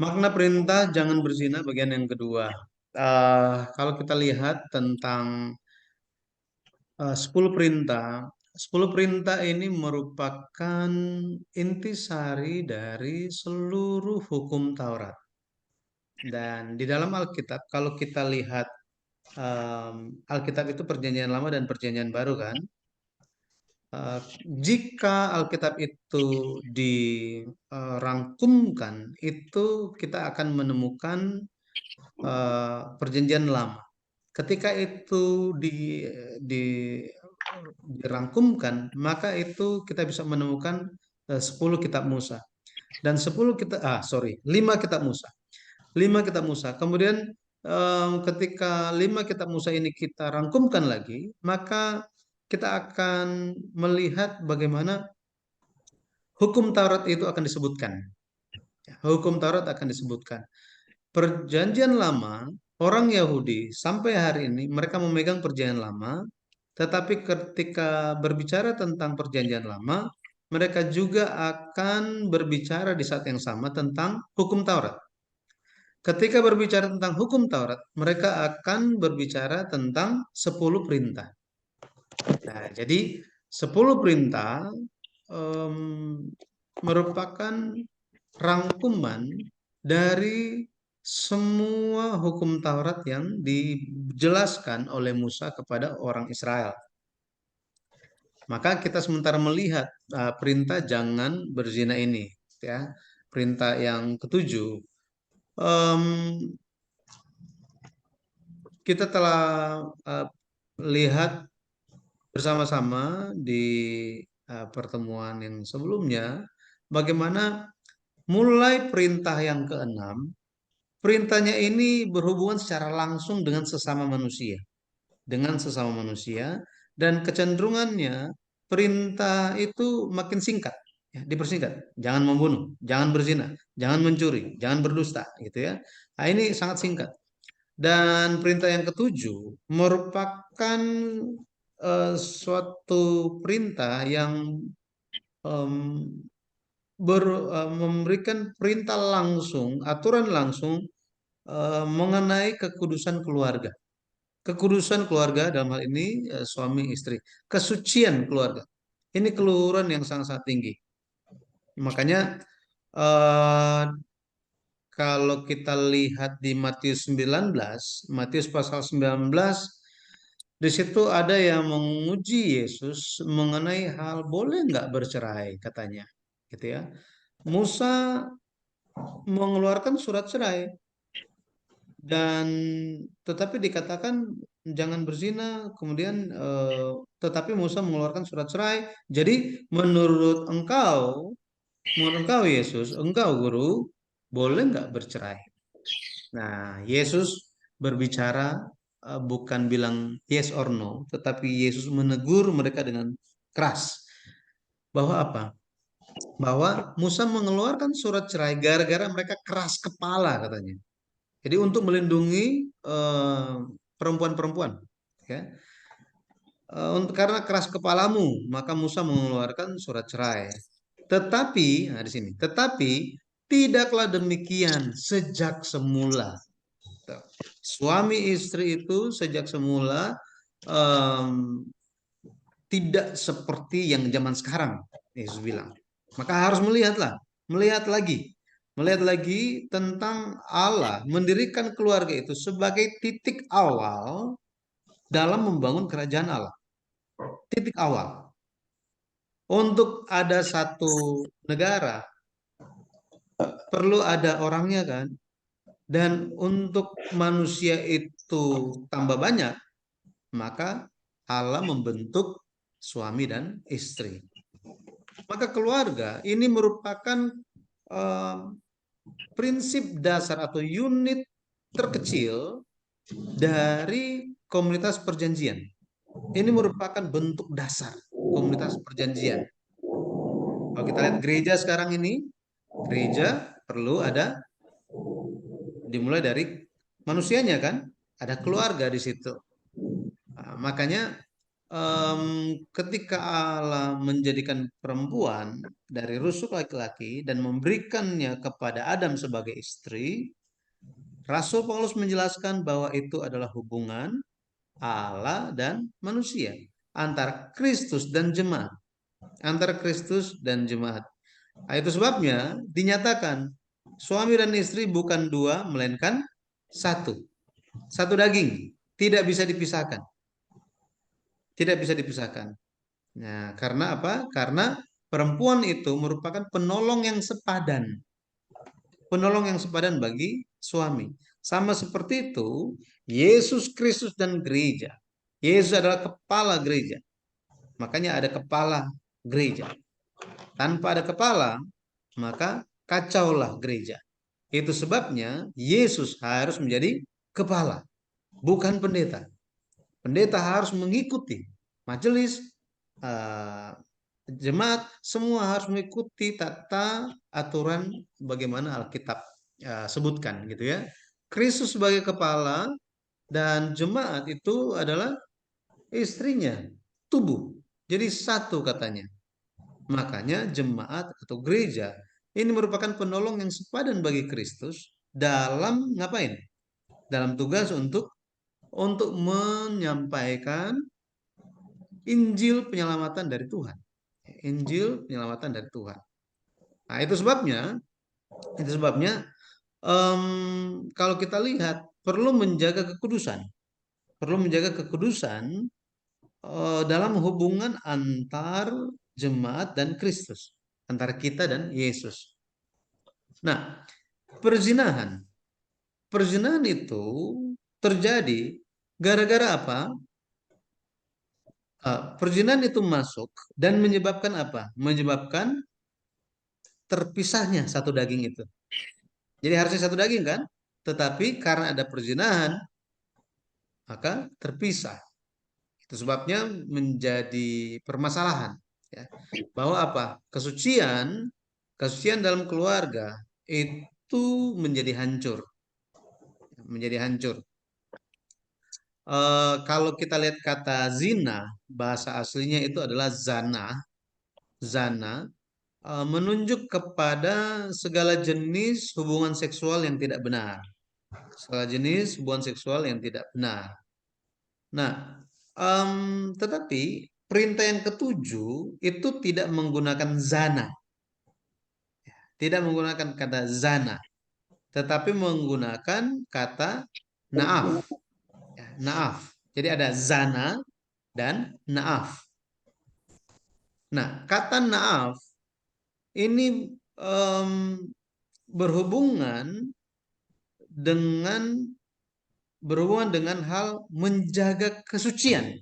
Makna perintah jangan berzina bagian yang kedua. Kalau kita lihat tentang 10 perintah, 10 perintah ini merupakan intisari dari seluruh hukum Taurat. Dan di dalam Alkitab, kalau kita lihat Alkitab itu Perjanjian Lama dan Perjanjian Baru kan. Eh, Jika Alkitab itu dirangkumkan, itu kita akan menemukan Perjanjian Lama. Ketika itu di- dirangkumkan, maka itu kita bisa menemukan 10 kitab Musa dan 10 kita 5 kitab Musa. 5 kitab Musa. Kemudian ketika 5 kitab Musa ini kita rangkumkan lagi, maka kita akan melihat bagaimana hukum Taurat itu akan disebutkan. Ya, hukum Taurat akan disebutkan. Perjanjian Lama, orang Yahudi sampai hari ini mereka memegang Perjanjian Lama, tetapi ketika berbicara tentang Perjanjian Lama, mereka juga akan berbicara di saat yang sama tentang hukum Taurat. Ketika berbicara tentang hukum Taurat, mereka akan berbicara tentang 10 perintah. Nah, jadi 10 perintah em, merupakan rangkuman dari semua hukum Taurat yang dijelaskan oleh Musa kepada orang Israel. Maka kita sementara melihat perintah jangan berzina ini, ya. Perintah yang ketujuh, em, kita telah lihat bersama-sama di pertemuan yang sebelumnya bagaimana mulai perintah yang keenam, perintahnya ini berhubungan secara langsung dengan sesama manusia, dengan sesama manusia, dan kecenderungannya perintah itu makin singkat, ya, dipersingkat. Jangan membunuh, jangan berzina, jangan mencuri, jangan berdusta, gitu ya. Nah, ini sangat singkat. Dan perintah yang ketujuh merupakan suatu perintah yang em, memberikan perintah langsung, aturan langsung mengenai kekudusan keluarga. Kekudusan keluarga dalam hal ini suami istri, kesucian keluarga. Ini keluhuran yang sangat-sangat tinggi. Makanya eh, kalau kita lihat di Matius 19, Matius pasal 19, di situ ada yang menguji Yesus mengenai hal boleh nggak bercerai katanya, gitu ya. Musa mengeluarkan surat cerai dan tetapi dikatakan jangan berzina, kemudian tetapi Musa mengeluarkan surat cerai. Jadi menurut engkau Yesus, engkau guru, boleh nggak bercerai? Nah, Yesus berbicara bukan bilang yes or no, tetapi Yesus menegur mereka dengan keras. Bahwa apa? Bahwa Musa mengeluarkan surat cerai gara-gara mereka keras kepala katanya. Jadi untuk melindungi perempuan-perempuan, ya. Karena keras kepalamu, maka Musa mengeluarkan surat cerai. Tetapi, nah di sini, tetapi tidaklah demikian sejak semula. Suami istri itu sejak semula em, tidak seperti yang zaman sekarang, Yesus bilang. Maka harus melihat lagi tentang Allah mendirikan keluarga itu sebagai titik awal dalam membangun kerajaan Allah. Titik awal. Untuk ada satu negara perlu ada orangnya kan, dan untuk manusia itu tambah banyak, maka Allah membentuk suami dan istri. Maka keluarga ini merupakan eh, prinsip dasar atau unit terkecil dari komunitas perjanjian. Ini merupakan bentuk dasar komunitas perjanjian. Kalau kita lihat gereja sekarang ini, gereja perlu ada dimulai dari manusianya kan, ada keluarga di situ. Nah, makanya ketika Allah menjadikan perempuan dari rusuk laki-laki dan memberikannya kepada Adam sebagai istri, Rasul Paulus menjelaskan bahwa itu adalah hubungan Allah dan manusia, antara Kristus dan jemaat, antara Kristus dan jemaat. Nah, itu sebabnya dinyatakan suami dan istri bukan dua melainkan satu, satu daging, tidak bisa dipisahkan, tidak bisa dipisahkan. Nah, karena apa? Karena perempuan itu merupakan penolong yang sepadan, penolong yang sepadan bagi suami. Sama seperti itu, Yesus Kristus dan gereja. Yesus adalah kepala gereja. Makanya ada kepala gereja. Tanpa ada kepala, maka kacaulah gereja. Itu sebabnya Yesus harus menjadi kepala, bukan pendeta. Pendeta harus mengikuti majelis, eh, jemaat, semua harus mengikuti tata aturan bagaimana Alkitab sebutkan gitu ya. Kristus sebagai kepala dan jemaat itu adalah istrinya, tubuh. Jadi satu katanya. Makanya jemaat atau gereja ini merupakan penolong yang sepadan bagi Kristus dalam ngapain? Dalam tugas untuk menyampaikan Injil penyelamatan dari Tuhan. Injil penyelamatan dari Tuhan. Nah, itu sebabnya kalau kita lihat perlu menjaga kekudusan dalam hubungan antar jemaat dan Kristus, antara kita dan Yesus. Nah, perzinahan, perzinahan itu terjadi gara-gara apa? Perzinahan itu masuk dan menyebabkan apa? Menyebabkan terpisahnya satu daging itu. Jadi harusnya satu daging kan? Tetapi karena ada perzinahan, maka terpisah. Itu sebabnya menjadi permasalahan. Ya. Bahwa apa? Kesucian dalam keluarga itu menjadi hancur. Menjadi hancur. Kalau kita lihat kata zina, bahasa aslinya itu adalah zana. Zana menunjuk kepada segala jenis hubungan seksual yang tidak benar. Segala jenis hubungan seksual yang tidak benar. Nah, tetapi perintah yang ketujuh itu tidak menggunakan zana, tidak menggunakan kata zana, tetapi menggunakan kata naaf. Ya, naaf. Jadi ada zana dan naaf. Nah, kata naaf ini em, berhubungan dengan berhubungan dengan hal menjaga kesucian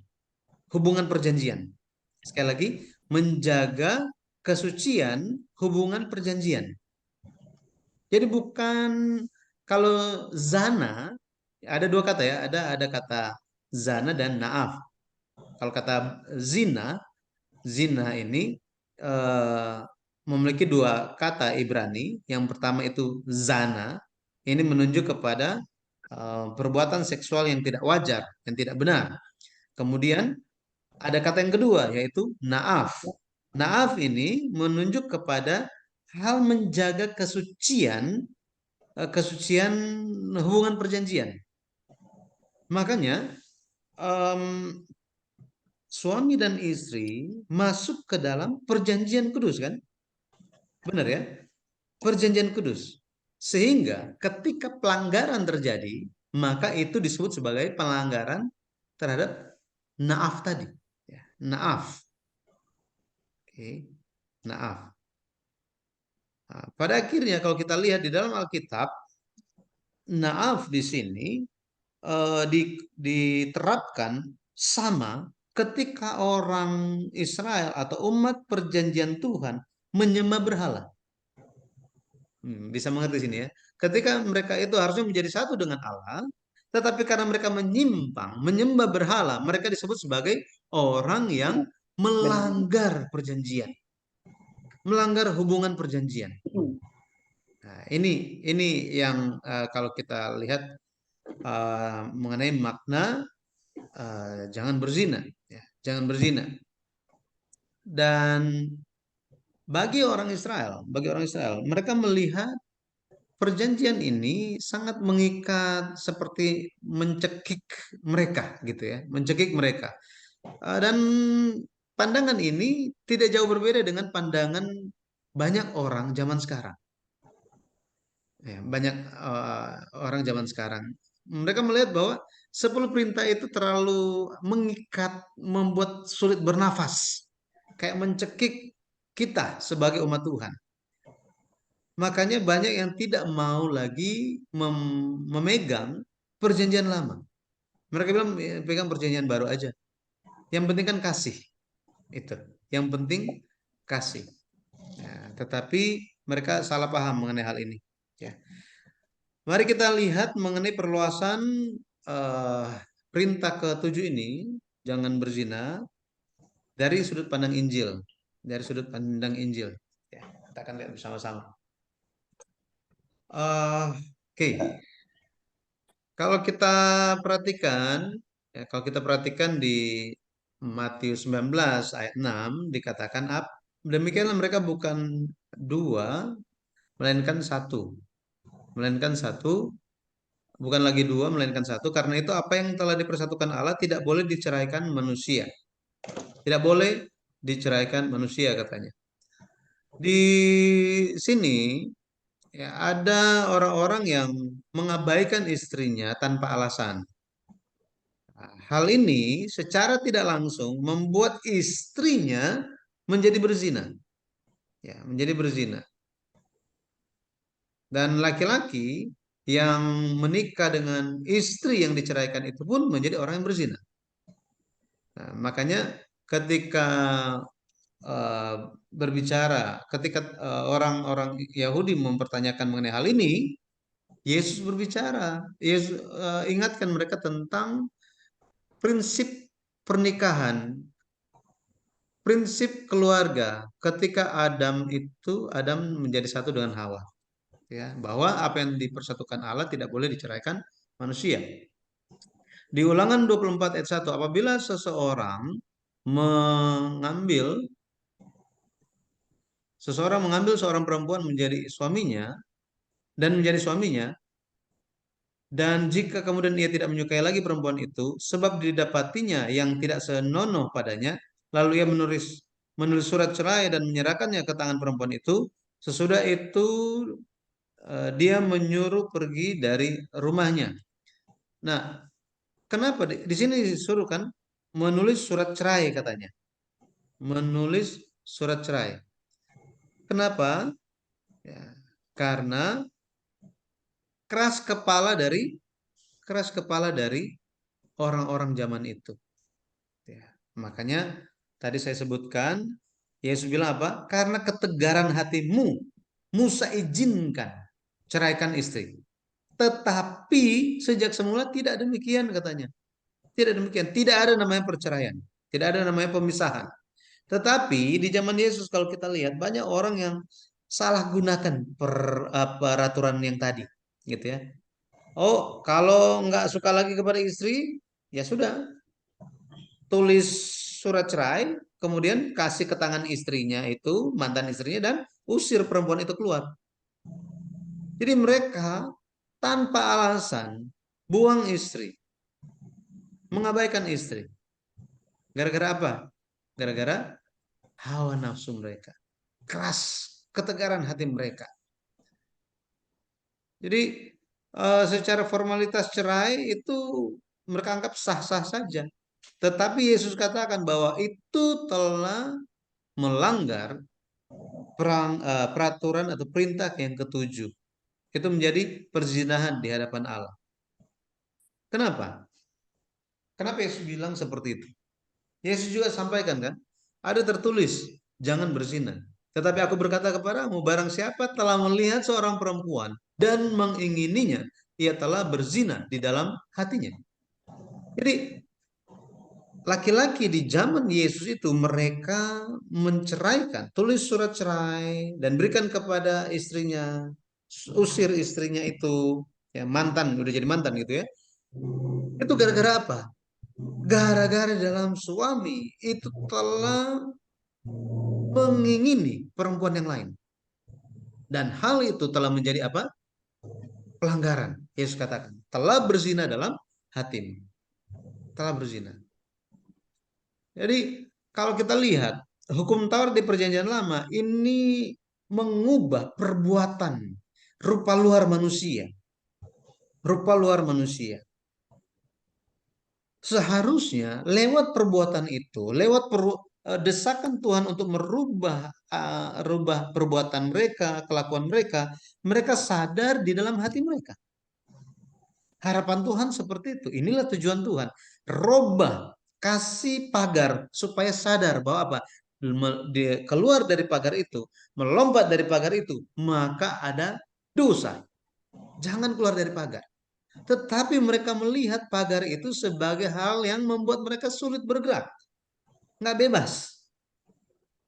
hubungan perjanjian. Sekali lagi, menjaga kesucian hubungan perjanjian. Jadi bukan kalau zana ada dua kata ya, ada kata zana dan naaf. Kalau kata zina, zina ini eh, memiliki dua kata Ibrani. Yang pertama itu zana, ini menunjuk kepada perbuatan seksual yang tidak wajar, yang tidak benar. Kemudian ada kata yang kedua yaitu naaf. Naaf ini menunjuk kepada hal menjaga kesucian hubungan perjanjian. Makanya em, suami dan istri masuk ke dalam perjanjian kudus kan? Benar ya? Perjanjian kudus. Sehingga ketika pelanggaran terjadi, maka itu disebut sebagai pelanggaran terhadap naaf tadi. Ya, naaf. Oke. Naaf. Nah, pada akhirnya kalau kita lihat di dalam Alkitab, naaf di sini diterapkan sama ketika orang Israel atau umat perjanjian Tuhan menyembah berhala. Bisa mengerti sini ya. Ketika mereka itu harusnya menjadi satu dengan Allah, tetapi karena mereka menyimpang, menyembah berhala, mereka disebut sebagai orang yang melanggar perjanjian, melanggar hubungan perjanjian. Nah, ini yang kalau kita lihat mengenai makna jangan berzina. Ya. jangan berzina. Dan bagi orang Israel, mereka melihat perjanjian ini sangat mengikat, seperti mencekik mereka gitu ya, mencekik mereka. Dan pandangan ini tidak jauh berbeda dengan pandangan banyak orang zaman sekarang. Ya, banyak orang zaman sekarang. Mereka melihat bahwa 10 perintah itu terlalu mengikat, membuat sulit bernafas. Kayak mencekik kita sebagai umat Tuhan. Makanya banyak yang tidak mau lagi memegang perjanjian lama. Mereka bilang pegang perjanjian baru aja. Yang penting kan kasih. Itu. Yang penting kasih. Ya, tetapi mereka salah paham mengenai hal ini. Ya. Mari kita lihat mengenai perluasan eh, perintah ketujuh ini, jangan berzina, dari sudut pandang Injil. Dari sudut pandang Injil. Ya, kita akan lihat bersama-sama. Oke. Kalau kita perhatikan, kalau kita perhatikan di Matius 19 ayat 6 dikatakan demikianlah mereka bukan dua, melainkan satu. Melainkan satu, bukan lagi dua, melainkan satu. Karena itu apa yang telah dipersatukan Allah tidak boleh diceraikan manusia. Tidak boleh diceraikan manusia katanya. Di sini ya, ada orang-orang yang mengabaikan istrinya tanpa alasan. Hal ini secara tidak langsung membuat istrinya menjadi berzina, ya, menjadi berzina. Dan laki-laki yang menikah dengan istri yang diceraikan itu pun menjadi orang yang berzina. Nah, makanya ketika eh, ketika orang-orang Yahudi mempertanyakan mengenai hal ini, Yesus berbicara, Yesus ingatkan mereka tentang prinsip pernikahan, prinsip keluarga. Ketika Adam menjadi satu dengan Hawa, ya, bahwa apa yang dipersatukan Allah tidak boleh diceraikan manusia. Di Ulangan 24 ayat 1, apabila mengambil seseorang mengambil seorang perempuan menjadi suaminya dan menjadi suaminya, dan jika kemudian ia tidak menyukai lagi perempuan itu, sebab didapatinya yang tidak senonoh padanya, lalu ia menulis surat cerai dan menyerahkannya ke tangan perempuan itu, sesudah itu dia menyuruh pergi dari rumahnya. Nah, kenapa di sini disuruh kan menulis surat cerai katanya, menulis surat cerai. Kenapa? Ya, karena keras kepala dari keras kepala dari orang-orang zaman itu. Ya, makanya tadi saya sebutkan, Yesus bilang apa? Karena ketegaran hatimu, Musa izinkan ceraikan istri. Tetapi sejak semula tidak demikian katanya. Tidak demikian. Tidak ada namanya perceraian. Tidak ada namanya pemisahan. Tetapi di zaman Yesus kalau kita lihat banyak orang yang salah gunakan peraturan yang tadi, gitu ya. Oh, kalau nggak suka lagi kepada istri, ya sudah, tulis surat cerai, kemudian kasih ke tangan istrinya itu, mantan istrinya, dan usir perempuan itu keluar. Jadi mereka tanpa alasan buang istri, mengabaikan istri. Gara-gara apa? Gara-gara hawa nafsu mereka. Keras ketegaran hati mereka. Jadi secara formalitas cerai itu mereka anggap sah-sah saja. Tetapi Yesus katakan bahwa itu telah melanggar peraturan atau perintah yang ketujuh. Itu menjadi perzinahan di hadapan Allah. Kenapa? Kenapa Yesus bilang seperti itu? Yesus juga sampaikan kan, ada tertulis, jangan berzina. Tetapi aku berkata kepadamu, barang siapa telah melihat seorang perempuan dan mengingininya, ia telah berzina di dalam hatinya. Jadi laki-laki di zaman Yesus itu mereka menceraikan, tulis surat cerai dan berikan kepada istrinya, usir istrinya itu, ya mantan, udah jadi mantan gitu ya. Itu gara-gara apa? Gara-gara dalam suami itu telah mengingini perempuan yang lain. Dan hal itu telah menjadi apa? Pelanggaran. Yesus katakan, telah berzina dalam hatimu. Telah berzina. Jadi kalau kita lihat hukum Taurat di Perjanjian Lama ini mengubah perbuatan rupa luar manusia, rupa luar manusia. Seharusnya lewat perbuatan itu, lewat desakan Tuhan untuk rubah perbuatan mereka, kelakuan mereka, mereka sadar di dalam hati mereka. Harapan Tuhan seperti itu. Inilah tujuan Tuhan. Robah, kasih pagar supaya sadar bahwa apa? Dia keluar dari pagar itu, melompat dari pagar itu, maka ada dosa. Jangan keluar dari pagar. Tetapi mereka melihat pagar itu sebagai hal yang membuat mereka sulit bergerak, nggak bebas,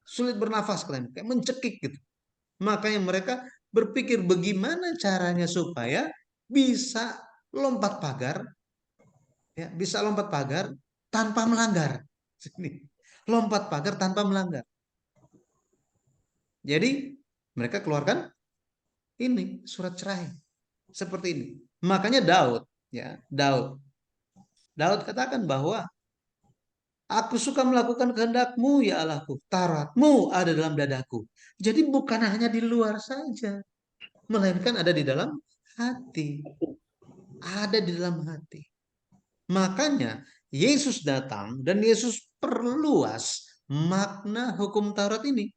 sulit bernafas, kayak mencekik gitu. Makanya mereka berpikir bagaimana caranya supaya bisa lompat pagar, ya, bisa lompat pagar tanpa melanggar. Lompat pagar tanpa melanggar. Jadi mereka keluarkan ini surat cerai seperti ini. Makanya Daud, ya Daud katakan bahwa aku suka melakukan kehendakmu ya Allahku, Tauratmu ada dalam dadaku. Jadi bukan hanya di luar saja, melainkan ada di dalam hati, ada di dalam hati. Makanya Yesus datang dan Yesus perluas makna hukum Taurat ini.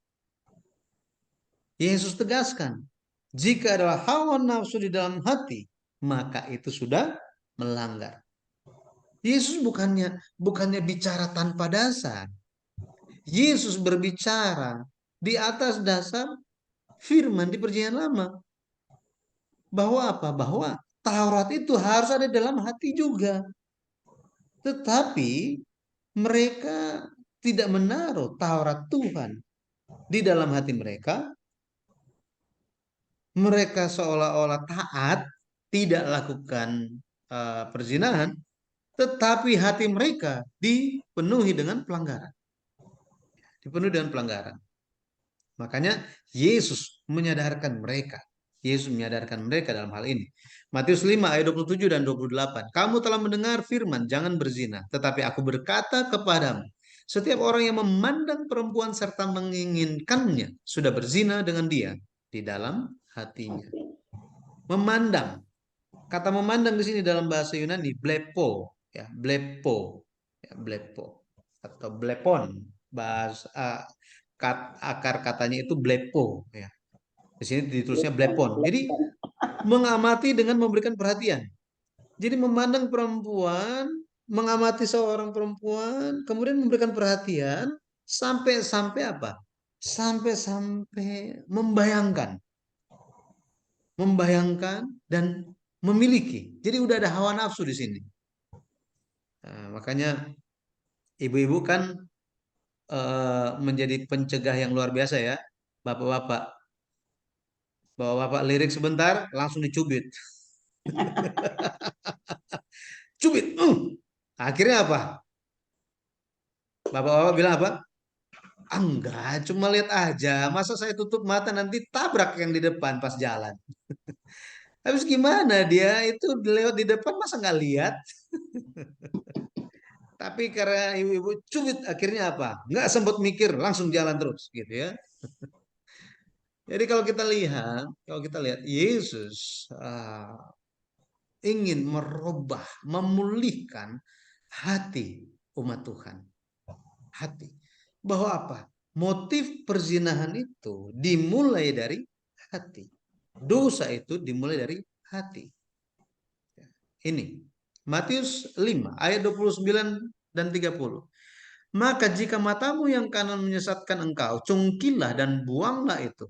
Yesus tegaskan, jika adalah hawa nafsu di dalam hati, maka itu sudah melanggar. Yesus bukannya bicara tanpa dasar. Yesus berbicara di atas dasar firman di Perjanjian Lama. Bahwa apa? Bahwa Taurat itu harus ada dalam hati juga. Tetapi mereka tidak menaruh Taurat Tuhan di dalam hati mereka. Mereka seolah-olah taat, tidak lakukan perzinahan, tetapi hati mereka dipenuhi dengan pelanggaran. Dipenuhi dengan pelanggaran. Makanya Yesus menyadarkan mereka. Yesus menyadarkan mereka dalam hal ini. Matius 5 ayat 27 dan 28. Kamu telah mendengar firman, jangan berzina. Tetapi aku berkata kepadamu, setiap orang yang memandang perempuan serta menginginkannya sudah berzina dengan dia di dalam hatinya. Memandang. Kata memandang di sini dalam bahasa Yunani blepo, ya, blepo, ya, blepo atau blepon. Bahasa akar katanya itu blepo, ya. Di sini ditulisnya blepon. Jadi mengamati dengan memberikan perhatian. Jadi memandang perempuan, mengamati seorang perempuan, kemudian memberikan perhatian sampai apa? Sampai membayangkan, dan memiliki. Jadi udah ada hawa nafsu di sini. Nah, makanya ibu-ibu kan menjadi pencegah yang luar biasa ya, bapak-bapak. Bapak-bapak lirik sebentar, langsung dicubit. Cubit. Akhirnya apa? Bapak-bapak bilang apa? Enggak, cuma lihat aja. Masa saya tutup mata nanti tabrak yang di depan pas jalan. Habis gimana dia itu lewat di depan masa nggak lihat? Tapi karena ibu-ibu cubit akhirnya apa? Nggak sempat mikir, langsung jalan terus gitu ya. Jadi kalau kita lihat Yesus ingin merubah, memulihkan hati umat Tuhan. Hati. Bahwa apa? Motif perzinahan itu dimulai dari hati. Dosa itu dimulai dari hati. Ini Matius 5 ayat 29 dan 30. Maka jika matamu yang kanan menyesatkan engkau, cungkilah dan buanglah itu.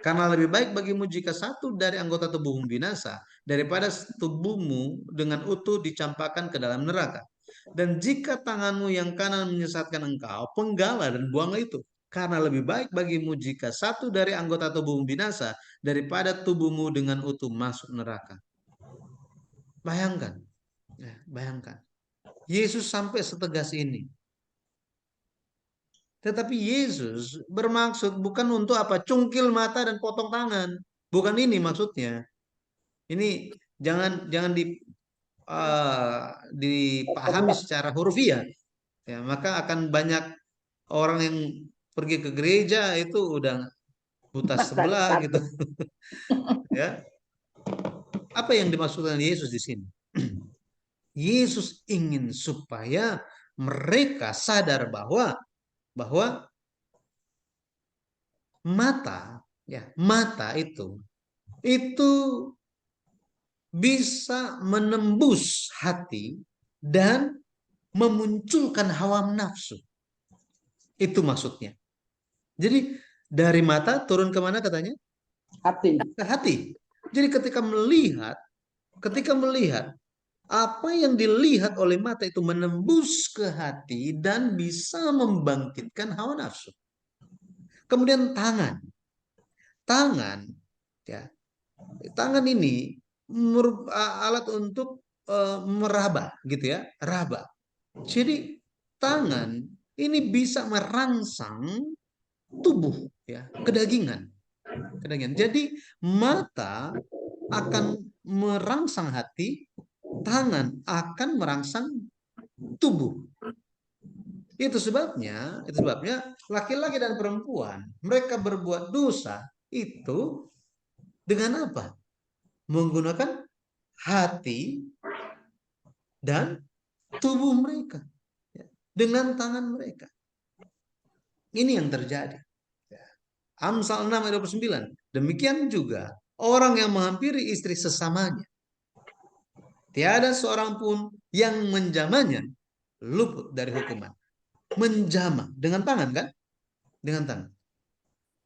Karena lebih baik bagimu jika satu dari anggota tubuhmu binasa daripada tubuhmu dengan utuh dicampakkan ke dalam neraka. Dan jika tanganmu yang kanan menyesatkan engkau, penggalah dan buanglah itu. Karena lebih baik bagimu jika satu dari anggota tubuhmu binasa daripada tubuhmu dengan utuh masuk neraka. Bayangkan, ya, bayangkan. Yesus sampai setegas ini. Tetapi Yesus bermaksud bukan untuk apa? Cungkil mata dan potong tangan. Bukan ini maksudnya. Ini jangan jangan dipahami secara hurufiah. Ya, maka akan banyak orang yang pergi ke gereja itu udah buta Mata sebelah gitu. satu. Ya, apa yang dimaksudkan Yesus di sini? Yesus ingin supaya mereka sadar bahwa mata, ya, mata itu bisa menembus hati dan memunculkan hawa nafsu. Itu maksudnya. Jadi dari mata turun kemana katanya? Hati. Ke hati. Jadi ketika melihat apa yang dilihat oleh mata itu menembus ke hati dan bisa membangkitkan hawa nafsu. Kemudian tangan, ya, tangan ini alat untuk meraba, gitu ya, raba. Jadi tangan ini bisa merangsang tubuh, ya, kedagingan. Jadi mata akan merangsang hati, tangan akan merangsang tubuh. Itu sebabnya laki-laki dan perempuan mereka berbuat dosa itu dengan apa? Menggunakan hati dan tubuh mereka, ya, dengan tangan mereka. Ini yang terjadi. Ya. Amsal 6 ayat 29. Demikian juga orang yang menghampiri istri sesamanya. Tiada seorang pun yang menjamanya luput dari hukuman. Menjama dengan tangan kan? Dengan tangan.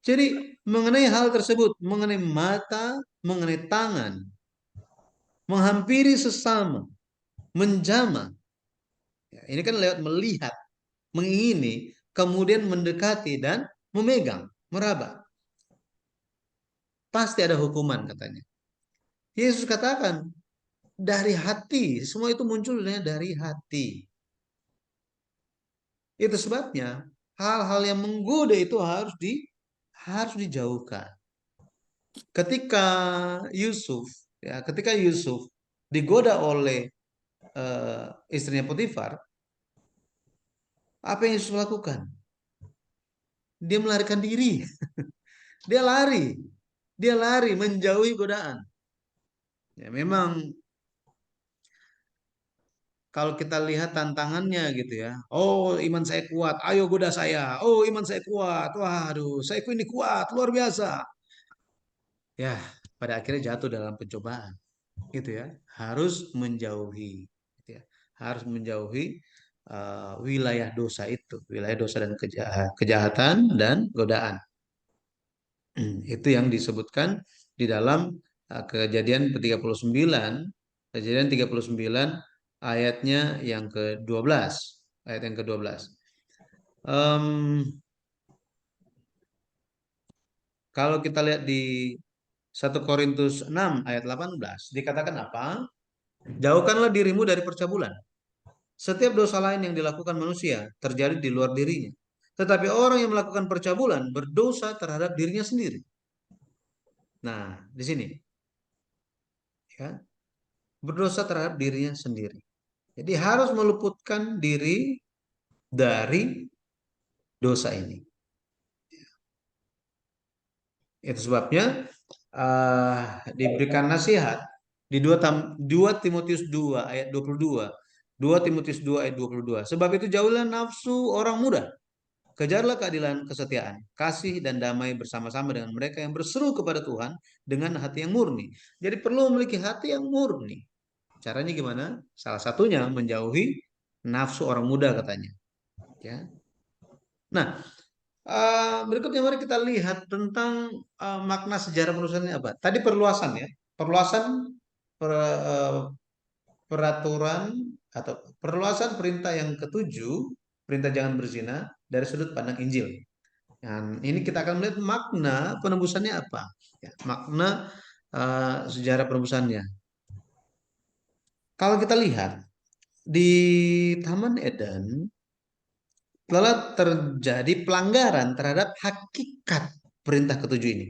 Jadi mengenai hal tersebut, mengenai mata, mengenai tangan, menghampiri sesama, menjama. Ya, ini kan lewat melihat, mengingini, kemudian mendekati dan memegang, meraba. Pasti ada hukuman katanya. Yesus katakan dari hati, semua itu munculnya dari hati. Itu sebabnya hal-hal yang menggoda itu harus dijauhkan. Ketika ketika Yusuf digoda oleh istrinya Potifar, apa yang Yusuf lakukan? Dia melarikan diri. Dia lari. Dia lari menjauhi godaan. Ya, memang kalau kita lihat tantangannya gitu ya. Oh, iman saya kuat. Ayo goda saya. Oh, iman saya kuat. Waduh, saya ini kuat, luar biasa. Ya, pada akhirnya jatuh dalam pencobaan. Gitu ya. Harus menjauhi, gitu ya. Harus menjauhi wilayah dosa itu, wilayah dosa dan kejahatan dan godaan. Itu yang disebutkan di dalam Kejadian 39, Kejadian 39 ayatnya yang ke-12, ayat yang ke-12. Kalau kita lihat di 1 Korintus 6 ayat 18 dikatakan apa? Jauhkanlah dirimu dari percabulan. Setiap dosa lain yang dilakukan manusia terjadi di luar dirinya. Tetapi orang yang melakukan percabulan berdosa terhadap dirinya sendiri. Nah, di sini ya, berdosa terhadap dirinya sendiri. Jadi harus meluputkan diri dari dosa ini. Itu sebabnya diberikan nasihat di 2 Timotius 2 ayat 22. 2 Timotius 2 ayat 22. Sebab itu jauhlah nafsu orang muda. Kejarlah keadilan, kesetiaan, kasih dan damai bersama-sama dengan mereka yang berseru kepada Tuhan dengan hati yang murni. Jadi perlu memiliki hati yang murni. Caranya gimana? Salah satunya menjauhi nafsu orang muda katanya. Ya. Nah, berikutnya mari kita lihat tentang makna sejarah penulisannya apa. Tadi perluasan ya, perluasan eh, peraturan atau perluasan perintah yang ketujuh, perintah jangan berzina dari sudut pandang Injil. Dan ini kita akan melihat makna penebusannya apa, ya, makna sejarah penebusannya. Kalau kita lihat di Taman Eden telah terjadi pelanggaran terhadap hakikat perintah ketujuh ini.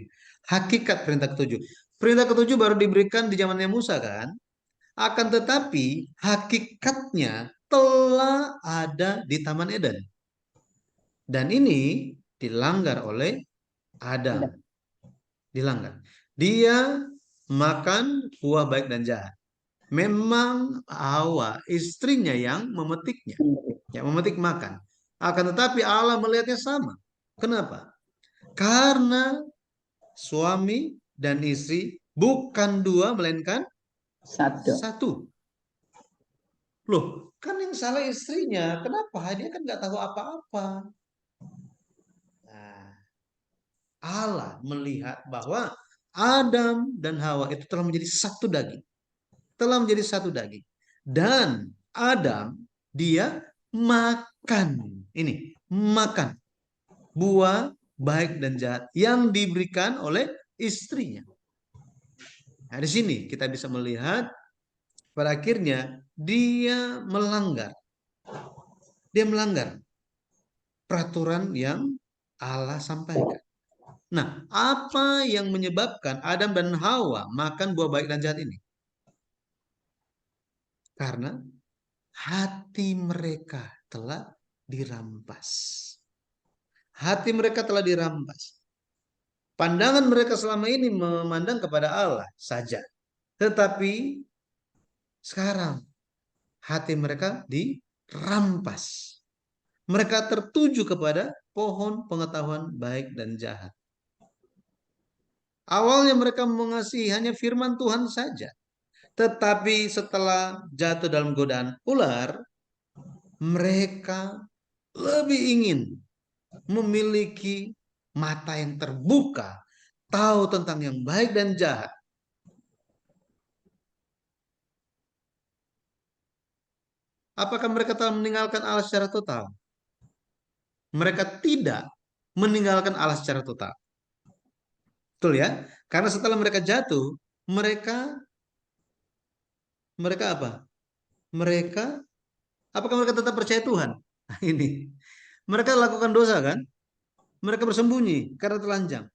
Hakikat perintah ketujuh. Perintah ketujuh baru diberikan di zamannya Musa kan? Akan tetapi hakikatnya telah ada di Taman Eden. Dan ini dilanggar oleh Adam. Dilanggar. Dia makan buah baik dan jahat. Memang Hawa, istrinya yang memetiknya. Yang memetik makan. Akan tetapi Allah melihatnya sama. Kenapa? Karena suami dan istri bukan dua, melainkan satu. Loh, kan yang salah istrinya. Kenapa? Dia kan nggak tahu apa-apa. Nah, Allah melihat bahwa Adam dan Hawa itu telah menjadi satu daging. Telah menjadi satu daging. Dan Adam, dia makan. Ini, makan buah baik dan jahat yang diberikan oleh istrinya. Nah, di sini kita bisa melihat pada akhirnya dia melanggar. Dia melanggar peraturan yang Allah sampaikan. Nah, apa yang menyebabkan Adam dan Hawa makan buah baik dan jahat ini? Karena hati mereka telah dirampas. Hati mereka telah dirampas. Pandangan mereka selama ini memandang kepada Allah saja. Tetapi sekarang hati mereka dirampas. Mereka tertuju kepada pohon pengetahuan baik dan jahat. Awalnya mereka mengasihi hanya firman Tuhan saja. Tetapi setelah jatuh dalam godaan ular, mereka lebih ingin memiliki mata yang terbuka, tahu tentang yang baik dan jahat. Apakah mereka telah meninggalkan Allah secara total? Mereka tidak meninggalkan Allah secara total. Betul ya? Karena setelah mereka jatuh, mereka mereka apa? Mereka apakah mereka tetap percaya Tuhan? Nah, ini. Mereka lakukan dosa kan? Mereka bersembunyi karena telanjang.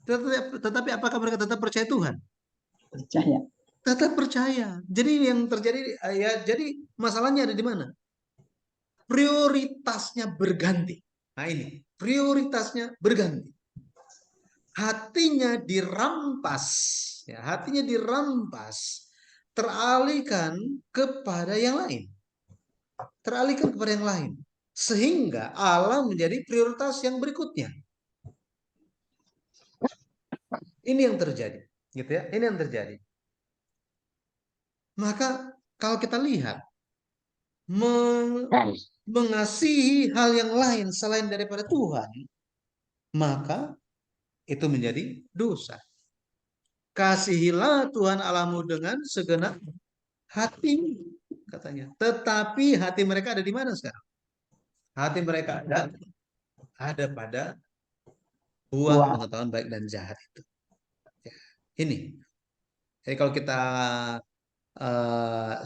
Tetapi apakah mereka tetap percaya Tuhan? Percaya. Tetap percaya. Jadi yang terjadi ya jadi masalahnya ada di mana? Prioritasnya berganti. Nah ini, prioritasnya berganti. Hatinya dirampas, ya, hatinya dirampas, teralihkan kepada yang lain. Teralihkan kepada yang lain. Sehingga Allah menjadi prioritas yang berikutnya. Ini yang terjadi, gitu ya. Ini yang terjadi. Maka kalau kita lihat mengasihi hal yang lain selain daripada Tuhan, maka itu menjadi dosa. Kasihilah Tuhan Allahmu dengan segenap hatimu, katanya. Tetapi hati mereka ada di mana sekarang? Hati mereka ada pada buah pengetahuan baik dan jahat itu. Ya, ini. Jadi kalau kita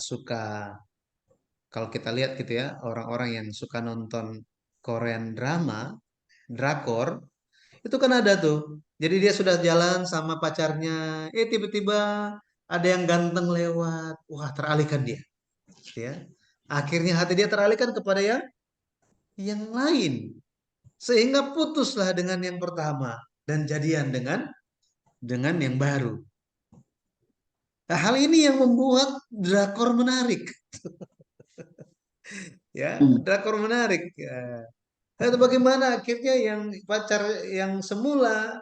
suka, kalau kita lihat gitu ya, orang-orang yang suka nonton Korean drama, drakor, itu kan ada tuh. Jadi dia sudah jalan sama pacarnya, tiba-tiba ada yang ganteng lewat, wah teralihkan dia, ya. Akhirnya hati dia teralihkan kepada yang lain, sehingga putuslah dengan yang pertama dan jadian dengan yang baru. Nah, hal ini yang membuat drakor menarik, ya, drakor menarik. Ya. Itu bagaimana akhirnya yang pacar yang semula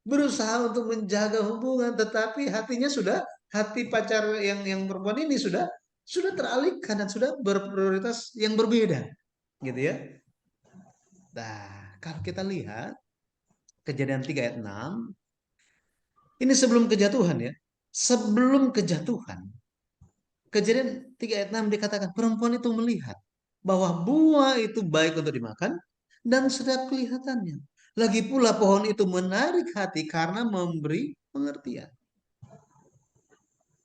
berusaha untuk menjaga hubungan, tetapi hatinya sudah hati pacar yang perempuan ini sudah teralihkan dan sudah berprioritas yang berbeda, gitu ya. Nah, kalau kita lihat Kejadian 3 ayat 6, ini sebelum kejatuhan ya. Sebelum kejatuhan, Kejadian 3 ayat 6 dikatakan perempuan itu melihat bahwa buah itu baik untuk dimakan dan sedap kelihatannya. Lagi pula pohon itu menarik hati karena memberi pengertian.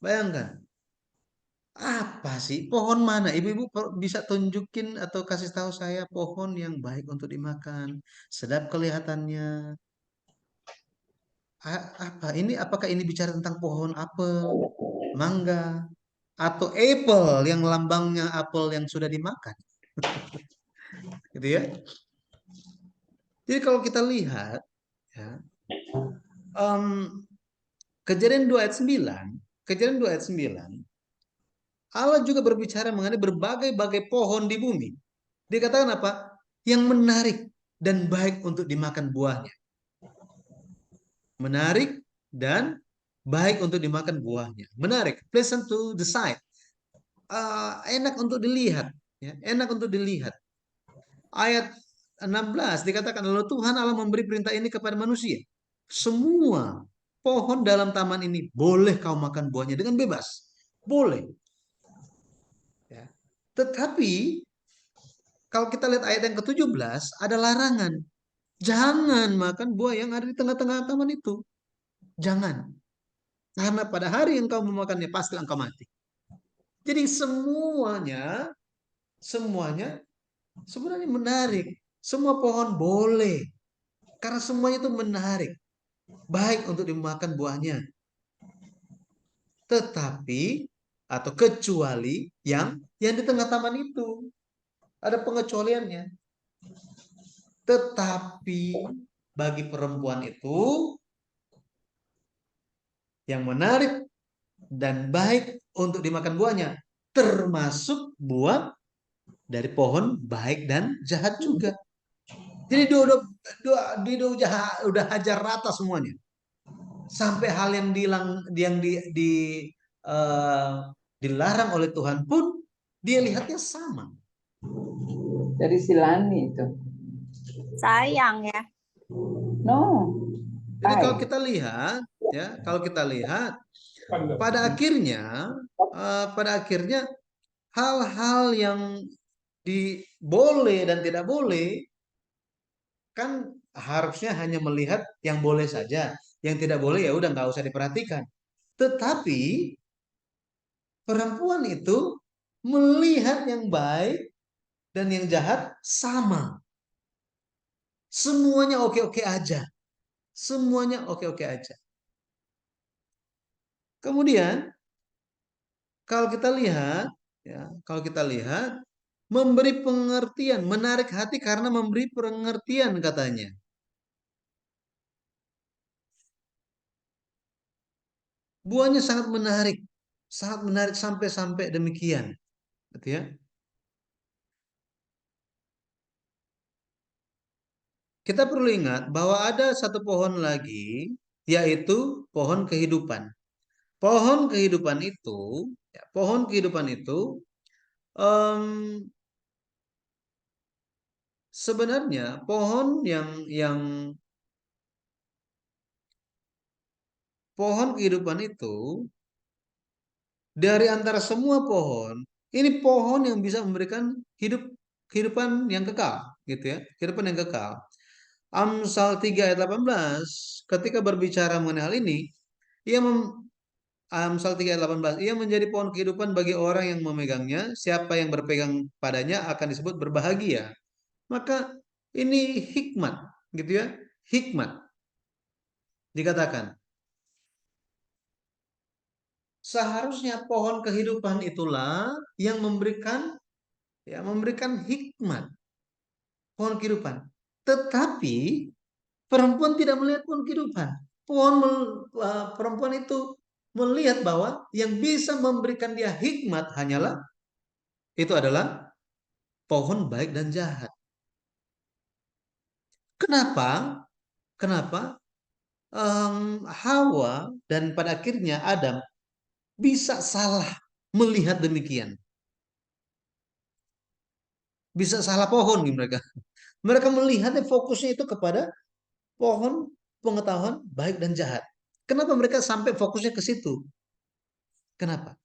Bayangkan, Apa sih? Pohon mana? Ibu-ibu bisa tunjukin atau kasih tahu saya pohon yang baik untuk dimakan, sedap kelihatannya. Apa ini? Apakah ini bicara tentang pohon apel, mangga, atau apel yang lambangnya apel yang sudah dimakan, gitu ya? Jadi kalau kita lihat, ya, em, Kejadian 2 ayat 9, Kejadian 2 ayat 9, Allah juga berbicara mengenai berbagai-bagai pohon di bumi. Dia katakan apa? Yang menarik dan baik untuk dimakan buahnya. Menarik dan baik untuk dimakan buahnya. Menarik, pleasant to the sight. Enak untuk dilihat, ya, enak untuk dilihat. Ayat 16 dikatakan, lalu Tuhan Allah memberi perintah ini kepada manusia. Semua pohon dalam taman ini boleh kau makan buahnya dengan bebas. Boleh. Ya. Tetapi kalau kita lihat ayat yang ke-17 ada larangan. Jangan makan buah yang ada di tengah-tengah taman itu. Jangan. Karena pada hari yang kau memakannya pasti engkau mati. Jadi semuanya sebenarnya menarik. Semua pohon boleh. Karena semuanya itu menarik. Baik untuk dimakan buahnya. Tetapi atau kecuali yang di tengah taman itu. Ada pengecualiannya. Tetapi bagi perempuan itu yang menarik dan baik untuk dimakan buahnya, termasuk buah dari pohon baik dan jahat juga. Jadi udah hajar rata semuanya. Sampai hal yang eh, dilarang oleh Tuhan pun dia lihatnya sama. Dari si Lani itu. Sayang ya. No. Jadi kalau kita lihat, ya, kalau kita lihat pada akhirnya hal-hal yang boleh dan tidak boleh kan harusnya hanya melihat yang boleh saja, yang tidak boleh ya udah nggak usah diperhatikan. Tetapi perempuan itu melihat yang baik dan yang jahat sama. Semuanya oke-oke aja. Semuanya oke-oke aja. Kemudian kalau kita lihat, ya, kalau kita lihat memberi pengertian, menarik hati karena memberi pengertian katanya. Buahnya sangat menarik sampai demikian, gitu ya. Kita perlu ingat bahwa ada satu pohon lagi, yaitu pohon kehidupan. Pohon kehidupan itu, ya, em, sebenarnya pohon kehidupan itu dari antara semua pohon, ini pohon yang bisa memberikan kehidupan yang kekal, gitu ya, kehidupan yang kekal. Amsal 3 ayat 18 ketika berbicara mengenai hal ini, ia Amsal 3 ayat 18, ia menjadi pohon kehidupan bagi orang yang memegangnya, siapa yang berpegang padanya akan disebut berbahagia. Maka ini hikmat, gitu ya, hikmat. Dikatakan, seharusnya pohon kehidupan itulah yang memberikan hikmat, pohon kehidupan. Tetapi perempuan tidak melihat pohon kehidupan. Perempuan itu melihat bahwa yang bisa memberikan dia hikmat itu adalah pohon baik dan jahat. Kenapa? Kenapa? Hawa dan pada akhirnya Adam bisa salah melihat demikian. Bisa salah pohon nih mereka. Mereka melihatnya fokusnya itu kepada pohon pengetahuan baik dan jahat. Kenapa mereka sampai fokusnya ke situ? Kenapa?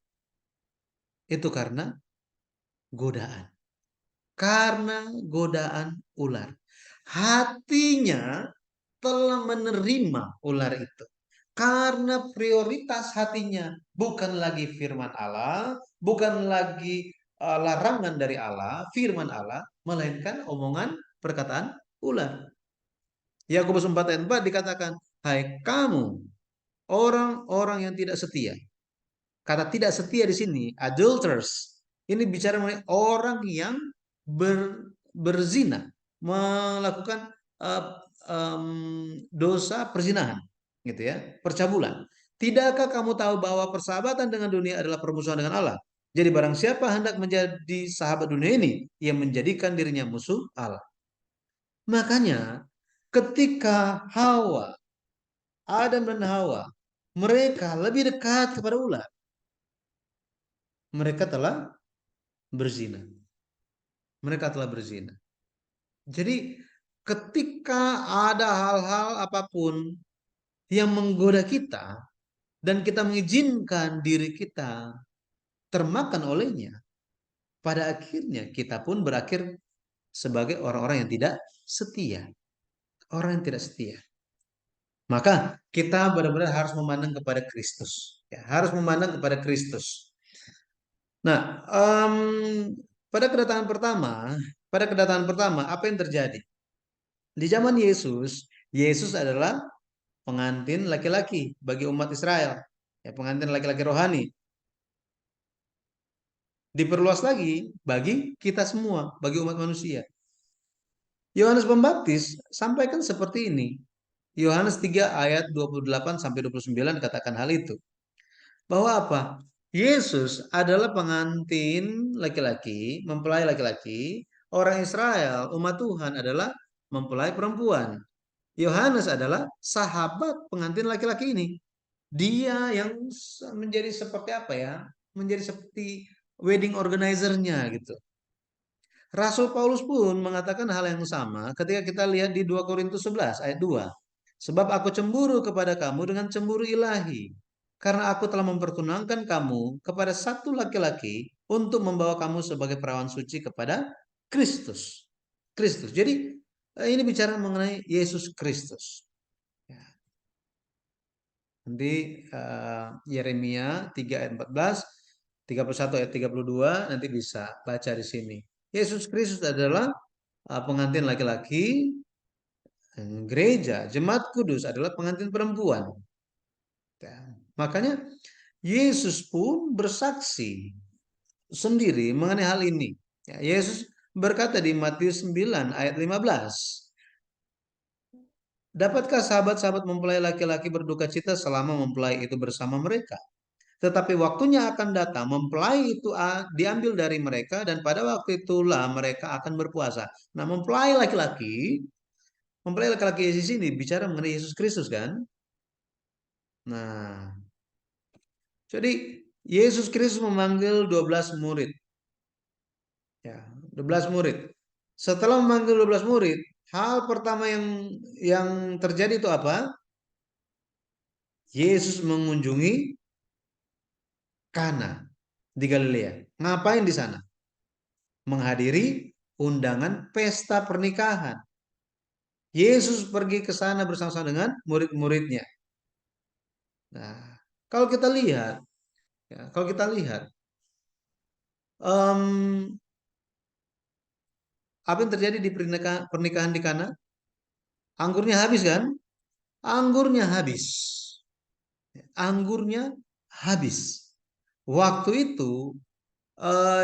Itu karena godaan. Karena godaan ular. Hatinya telah menerima ular itu. Karena prioritas hatinya bukan lagi firman Allah, bukan lagi larangan dari Allah, firman Allah, melainkan omongan perkataan ular. Yakobus 4 ayat 4 dikatakan, hai kamu orang-orang yang tidak setia. Kata tidak setia di sini, adulterers. Ini bicara mengenai orang yang berzina, melakukan dosa perzinahan, gitu ya, percabulan. Tidakkah kamu tahu bahwa persahabatan dengan dunia adalah permusuhan dengan Allah? Jadi barang siapa hendak menjadi sahabat dunia ini, ia menjadikan dirinya musuh Allah. Makanya ketika Adam dan Hawa, mereka lebih dekat kepada ular. Mereka telah berzina. Mereka telah berzina. Jadi ketika ada hal-hal apapun yang menggoda kita dan kita mengizinkan diri kita termakan olehnya, pada akhirnya kita pun berakhir sebagai orang-orang yang tidak setia. Orang yang tidak setia. Maka kita benar-benar harus memandang kepada Kristus. Ya, harus memandang kepada Kristus. Nah, pada kedatangan pertama, apa yang terjadi? Di zaman Yesus, Yesus adalah pengantin laki-laki bagi umat Israel, ya, pengantin laki-laki rohani. Diperluas lagi bagi kita semua, bagi umat manusia. Yohanes Pembaptis sampaikan seperti ini. Yohanes 3 ayat 28 sampai 29 katakan hal itu. Bahwa apa? Yesus adalah pengantin laki-laki, mempelai laki-laki. Orang Israel, umat Tuhan adalah mempelai perempuan. Yohanes adalah sahabat pengantin laki-laki ini. Dia yang menjadi seperti apa ya? Menjadi seperti wedding organizer-nya gitu. Rasul Paulus pun mengatakan hal yang sama ketika kita lihat di 2 Korintus 11 ayat 2. Sebab aku cemburu kepada kamu dengan cemburu ilahi. Karena aku telah mempertunangkan kamu kepada satu laki-laki untuk membawa kamu sebagai perawan suci kepada Kristus. Kristus. Jadi ini bicara mengenai Yesus Kristus. Ya. Nanti Yeremia 3 ayat 14, 31 ayat 32 nanti bisa baca di sini. Yesus Kristus adalah pengantin laki-laki, gereja, jemaat kudus adalah pengantin perempuan. Ya. Makanya Yesus pun bersaksi sendiri mengenai hal ini. Ya, Yesus berkata di Matius 9 ayat 15. Dapatkah sahabat-sahabat mempelai laki-laki berduka cita selama mempelai itu bersama mereka? Tetapi waktunya akan datang, mempelai itu diambil dari mereka dan pada waktu itulah mereka akan berpuasa. Nah, mempelai laki-laki Yesus ini bicara mengenai Yesus Kristus kan? Nah, jadi Yesus Kristus memanggil 12 murid. Ya, 12 murid. Setelah memanggil 12 murid, hal pertama yang terjadi itu apa? Yesus mengunjungi Kana di Galilea. Ngapain di sana? Menghadiri undangan pesta pernikahan. Yesus pergi ke sana bersama-sama dengan murid-muridnya. Nah, kalau kita lihat, apa yang terjadi di pernikahan di Kana? Anggurnya habis kan? Anggurnya habis. Anggurnya habis. Waktu itu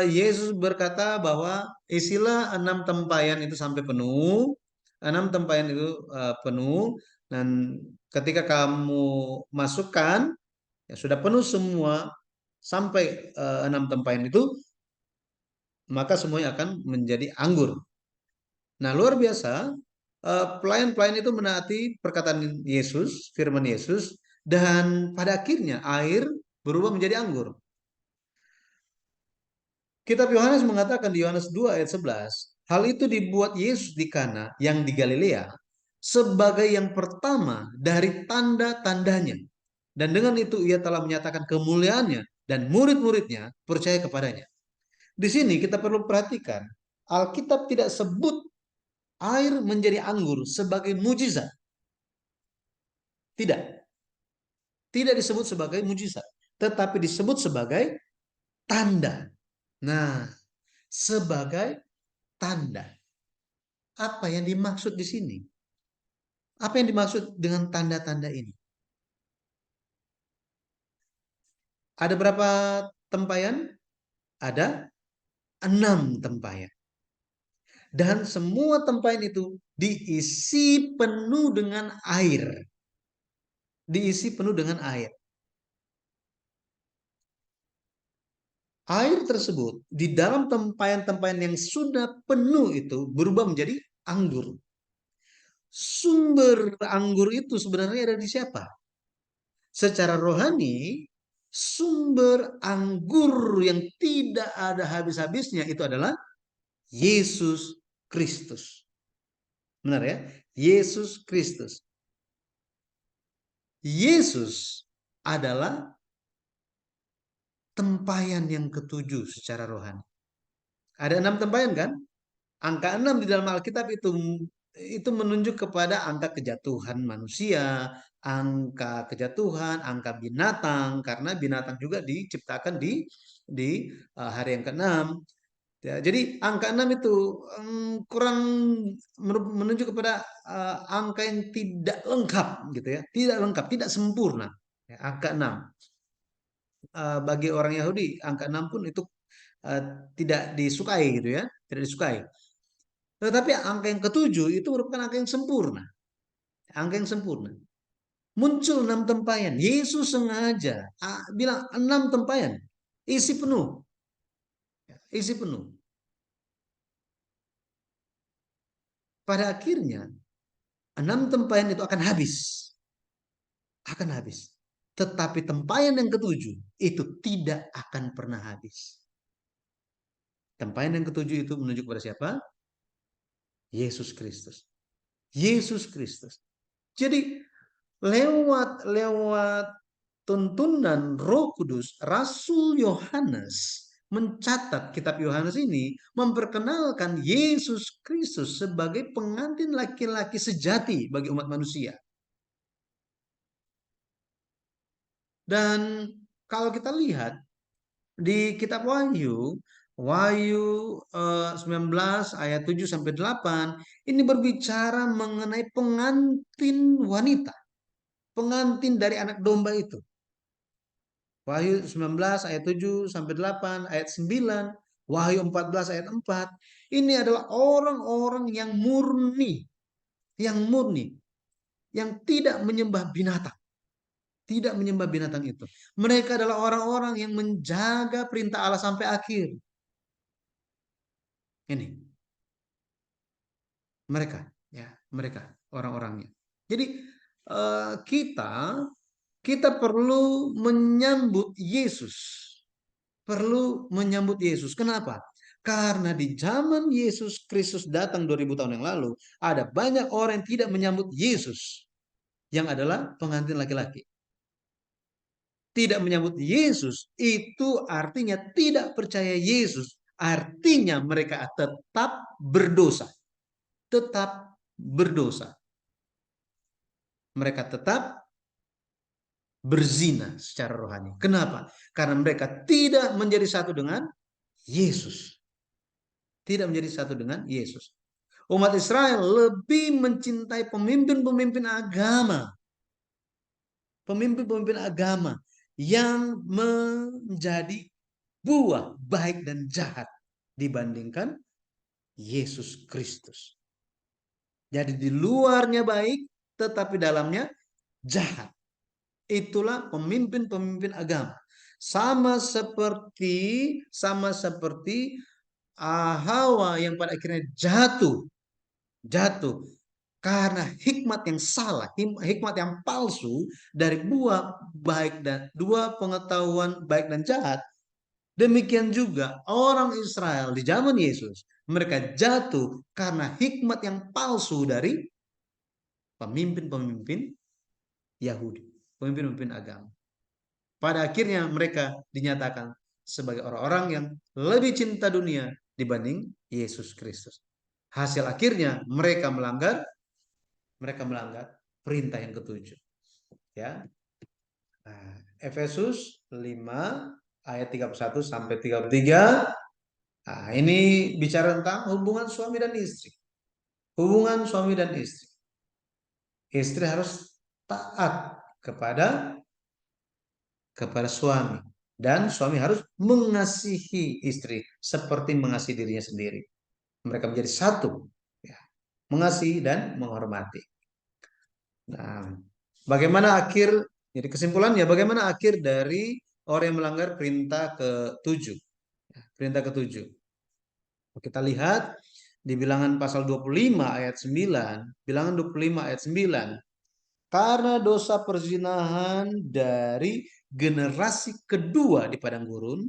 Yesus berkata bahwa isilah 6 tempayan itu sampai penuh. 6 tempayan itu penuh. Dan ketika kamu masukkan, ya sudah penuh semua sampai 6 tempayan itu, maka semuanya akan menjadi anggur. Nah, luar biasa, pelayan-pelayan itu menaati perkataan Yesus, firman Yesus, dan pada akhirnya air berubah menjadi anggur. Kitab Yohanes mengatakan di Yohanes 2 ayat 11, hal itu dibuat Yesus di Kana yang di Galilea sebagai yang pertama dari tanda-tandanya. Dan dengan itu ia telah menyatakan kemuliaannya dan murid-muridnya percaya kepadanya. Di sini kita perlu perhatikan, Alkitab tidak sebut air menjadi anggur sebagai mujizat. Tidak. Tidak disebut sebagai mujizat, tetapi disebut sebagai tanda. Nah, sebagai tanda. Apa yang dimaksud di sini? Apa yang dimaksud dengan tanda-tanda ini? Ada berapa tempayan? Ada 6 tempayan. Dan semua tempayan itu diisi penuh dengan air. Diisi penuh dengan air. Air tersebut di dalam tempayan-tempayan yang sudah penuh itu berubah menjadi anggur. Sumber anggur itu sebenarnya ada di siapa? Secara rohani, sumber anggur yang tidak ada habis-habisnya itu adalah Yesus Kristus. Benar ya? Yesus Kristus. Yesus adalah tempayan yang ketujuh secara rohani. Ada 6 tempayan kan? Angka 6 di dalam Alkitab itu menunjuk kepada angka kejatuhan manusia, angka kejatuhan, angka binatang, karena binatang juga diciptakan di hari yang ke-6. Ya, jadi angka 6 itu kurang menunjuk kepada angka yang tidak lengkap gitu ya, tidak lengkap, tidak sempurna. Ya, angka 6. Bagi orang Yahudi angka 6 pun itu tidak disukai gitu ya, tidak disukai. Tetapi angka yang ketujuh itu merupakan angka yang sempurna. Angka yang sempurna. Muncul 6 tempayan. Yesus sengaja bilang 6 tempayan. Isi penuh. Isi penuh. Pada akhirnya 6 tempayan itu akan habis. Akan habis. Tetapi tempayan yang ketujuh itu tidak akan pernah habis. Tempayan yang ketujuh itu menunjuk kepada siapa? Yesus Kristus. Yesus Kristus. Jadi lewat tuntunan Roh Kudus, Rasul Yohanes mencatat kitab Yohanes ini memperkenalkan Yesus Kristus sebagai pengantin laki-laki sejati bagi umat manusia. Dan kalau kita lihat di kitab Wahyu 19 ayat 7 sampai 8 ini berbicara mengenai pengantin wanita, pengantin dari anak domba itu. Wahyu 19 ayat 7 sampai 8, ayat 9, Wahyu 14 ayat 4. Ini adalah orang-orang yang murni, yang tidak menyembah binatang. Tidak menyembah binatang itu. Mereka adalah orang-orang yang menjaga perintah Allah sampai akhir. Ini. Mereka orang-orangnya. Jadi kita perlu menyambut Yesus. Perlu menyambut Yesus. Kenapa? Karena di zaman Yesus Kristus datang 2000 tahun yang lalu, ada banyak orang yang tidak menyambut Yesus, yang adalah pengantin laki-laki. Tidak menyambut Yesus, itu artinya tidak percaya Yesus. Artinya mereka tetap berdosa. Tetap berdosa. Mereka tetap berzina secara rohani. Kenapa? Karena mereka tidak menjadi satu dengan Yesus. Tidak menjadi satu dengan Yesus. Umat Israel lebih mencintai pemimpin-pemimpin agama. Pemimpin-pemimpin agama yang menjadi buah baik dan jahat dibandingkan Yesus Kristus. Jadi di luarnya baik, tetapi dalamnya jahat. Itulah pemimpin-pemimpin agama. Sama seperti Hawa yang pada akhirnya jatuh karena hikmat yang salah, hikmat yang palsu dari dua pengetahuan baik dan jahat. Demikian juga orang Israel di zaman Yesus, mereka jatuh karena hikmat yang palsu dari pemimpin-pemimpin Yahudi, pemimpin-pemimpin agama. Pada akhirnya mereka dinyatakan sebagai orang-orang yang lebih cinta dunia dibanding Yesus Kristus. Hasil akhirnya mereka melanggar perintah yang ketujuh. Ya. Nah, Efesus 5 ayat 31 sampai 33. Nah, ini bicara tentang hubungan suami dan istri. Hubungan suami dan istri. Istri harus taat kepada suami, dan suami harus mengasihi istri seperti mengasihi dirinya sendiri. Mereka menjadi satu, ya, mengasihi dan menghormati. Nah, bagaimana akhir? Jadi kesimpulannya, bagaimana akhir dari orang yang melanggar perintah ke-7? Perintah ke-7. Kita lihat di Bilangan pasal 25 ayat 9. Bilangan 25 ayat 9. Karena dosa perzinahan dari generasi kedua di padang gurun,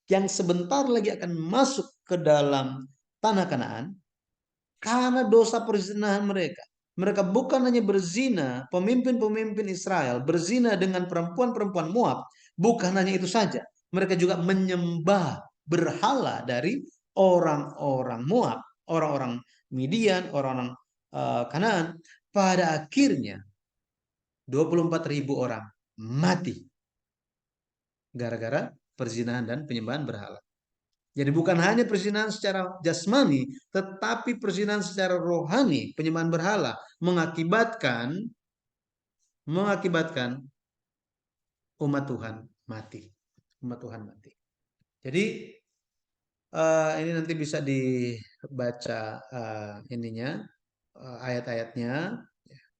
yang sebentar lagi akan masuk ke dalam tanah Kanaan, karena dosa perzinahan mereka. Mereka bukan hanya berzina, pemimpin-pemimpin Israel berzina dengan perempuan-perempuan Moab. Bukan hanya itu saja, mereka juga menyembah berhala dari orang-orang Moab, orang-orang Midian, orang-orang Kanaan. Pada akhirnya 24.000 orang mati gara-gara perzinahan dan penyembahan berhala. Jadi bukan hanya perzinahan secara jasmani, tetapi perzinahan secara rohani, penyembahan berhala mengakibatkan umat Tuhan mati. Umat Tuhan mati. Jadi ini nanti bisa dibaca ayat-ayatnya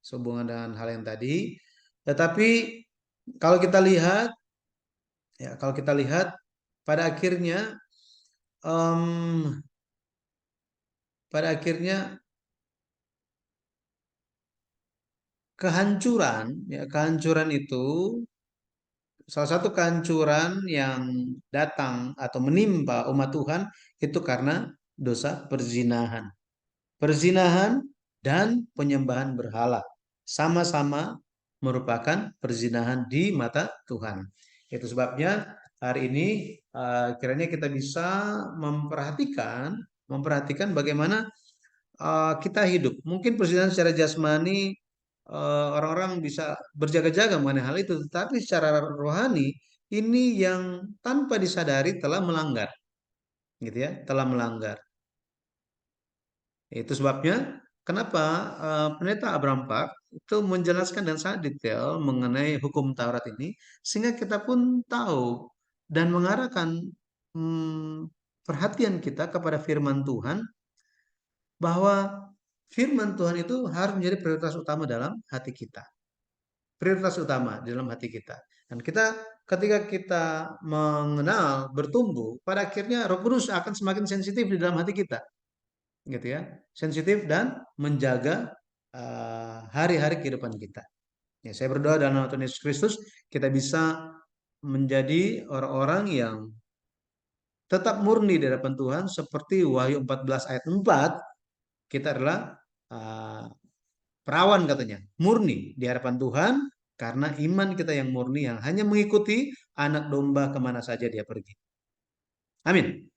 sehubungan dengan hal yang tadi. Tetapi kalau kita lihat, pada akhirnya kehancuran itu, salah satu kehancuran yang datang atau menimpa umat Tuhan itu karena dosa perzinahan. Perzinahan dan penyembahan berhala sama-sama merupakan perzinahan di mata Tuhan. Itu sebabnya hari ini kiranya kita bisa memperhatikan bagaimana kita hidup. Mungkin perzinahan secara jasmani orang-orang bisa berjaga-jaga mengenai hal itu, tetapi secara rohani ini yang tanpa disadari telah melanggar, gitu ya, telah melanggar. Itu sebabnya kenapa Pendeta Abraham Park itu menjelaskan dan sangat detail mengenai hukum Taurat ini, sehingga kita pun tahu dan mengarahkan perhatian kita kepada firman Tuhan, bahwa firman Tuhan itu harus menjadi prioritas utama dalam hati kita. Prioritas utama dalam hati kita. Dan ketika kita mengenal, bertumbuh, pada akhirnya Roh Kudus akan semakin sensitif di dalam hati kita. Gitu ya. Sensitif dan menjaga hari-hari kehidupan kita. Ya, saya berdoa dalam nama Tuhan Yesus Kristus kita bisa menjadi orang-orang yang tetap murni di hadapan Tuhan, seperti Wahyu 14 ayat 4. Kita adalah perawan, katanya, murni di hadapan Tuhan karena iman kita yang murni, yang hanya mengikuti anak domba kemana saja dia pergi. Amin.